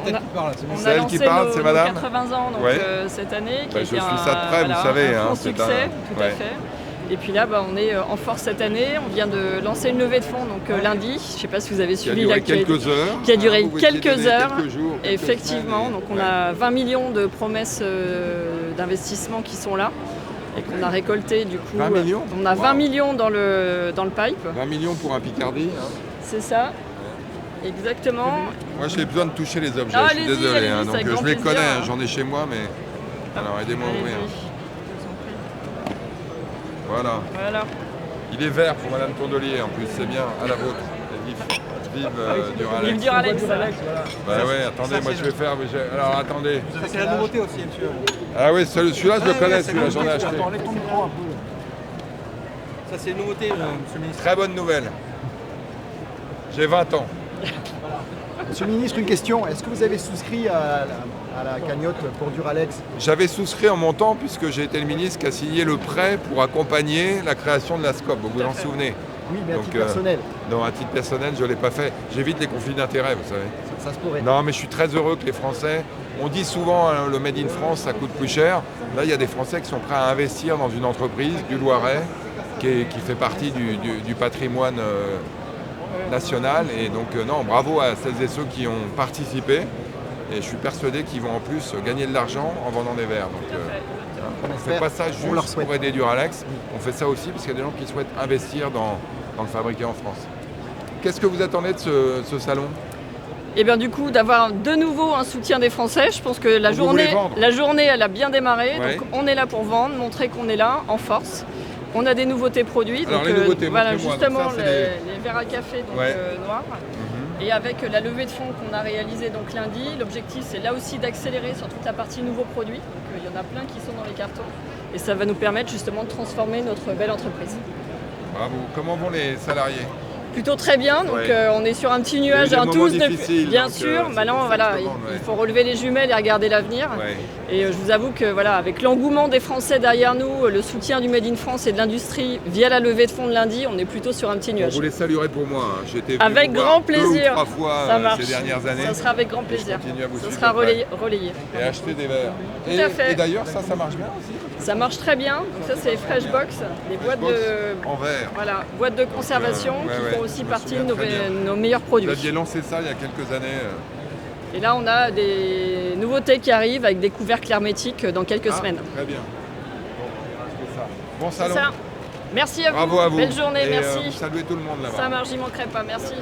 elle qui parle. On C'est a elle lancé qui parle, nos, c'est nos madame 80 ans donc, Ouais. cette année. Qui Bah, a je été suis ça de près, vous savez, un hein, franc c'est succès, tout à ouais. fait. Et puis là, on est en force cette année. On vient de lancer une levée de fonds donc, lundi. Je ne sais pas si vous avez Qui a suivi duré l'actualité. quelques heures. Qui a duré Vous pouvez quelques heures. Quelques jours, quelques Effectivement. semaines, Donc on ouais. a 20 millions de promesses d'investissement qui sont là. Et qu'on a récolté du coup. 20 millions On a 20 Wow. millions dans le pipe. 20 millions pour un Picardie. Hein. C'est ça. Exactement. Moi, j'ai besoin de toucher les objets, Ah, je suis allez-y, désolé. allez-y, Hein, c'est donc avec je grand les plaisir. connais, hein, j'en ai chez moi, mais alors aidez-moi à ouvrir. Allez-y. Voilà. Voilà. Il est vert pour Madame Tourdelier en plus, c'est bien, à la vôtre. Et vive Duralex. Vive Duralex. Bah ouais, attendez, moi je vais faire. Alors attendez. C'est la nouveauté aussi, monsieur. Ah oui, celui-là je le connais, celui-là j'en ai acheté. Enlève ton micro un peu. Ça, c'est une nouveauté, monsieur le ministre. Très bonne nouvelle. J'ai 20 ans. Monsieur le ministre, une question. Est-ce que vous avez souscrit à la cagnotte pour Duralex? J'avais souscrit en mon temps puisque j'ai été le ministre qui a signé le prêt pour accompagner la création de la SCOP. Vous vous en souvenez? Oui, mais à Donc, titre personnel. Non, à titre personnel, je ne l'ai pas fait. J'évite les conflits d'intérêts, vous savez. Ça se pourrait. Non, mais je suis très heureux que les Français. On dit souvent hein, le Made in France, ça coûte plus cher. Là, il y a des Français qui sont prêts à investir dans une entreprise du Loiret qui fait partie du patrimoine national. Et donc, non, bravo à celles et ceux qui ont participé. Et je suis persuadé qu'ils vont en plus gagner de l'argent en vendant des verres. Donc, on ne fait pas ça On leur juste souhaite. pour aider Duralex. On fait ça aussi parce qu'il y a des gens qui souhaitent investir dans le fabriqué en France. Qu'est-ce que vous attendez de ce salon? Et bien du coup d'avoir de nouveau un soutien des Français, je pense que la Donc, vous voulez journée vendre. elle a bien démarré, Ouais. donc on est là pour vendre, montrer qu'on est là en force. On a des nouveautés produits, Alors, donc les nouveautés, voilà montrez-moi. Donc, justement ça, c'est les verres à café donc, Ouais. noirs. Et avec la levée de fonds qu'on a réalisée donc lundi, l'objectif c'est là aussi d'accélérer sur toute la partie nouveaux produits. Donc il y en a plein qui sont dans les cartons et ça va nous permettre justement de transformer notre belle entreprise. Bravo. Comment vont les salariés? Plutôt très bien, donc Ouais. on est sur un petit nuage Il y a eu des tous moments difficiles, bien donc, sûr. c'est Maintenant pour ça voilà, que je demande, il ouais. faut relever les jumelles et regarder l'avenir. Ouais. Et je vous avoue que voilà, avec l'engouement des Français derrière nous, le soutien du Made in France et de l'industrie via la levée de fonds de lundi, on est plutôt sur un petit Bon, nuage. vous les saluerez pour moi. Hein. J'étais venu Avec vous voir grand 2 plaisir. ou 3 fois Ça marche. ces dernières années. Ça sera avec grand plaisir. continue à vous Ça suivre sera de près. relayé. Et acheter des verres. Tout à fait. Et d'ailleurs, ça marche bien aussi. Ça marche très bien. Donc ça c'est Freshbox, des boîtes Box de en verre. voilà, boîtes de conservation ouais, qui ouais, font aussi je me partie de souviens très bien. nos meilleurs produits. Vous aviez lancé ça il y a quelques années. Et là, on a des nouveautés qui arrivent avec des couvercles hermétiques dans quelques semaines. Très bien. Bon, c'est ça. Bon C'est salon. ça. Merci à Bravo à vous. Belle journée, Et, merci. saluez tout le monde là-bas. Ça marche, j'y manquerai pas. Merci.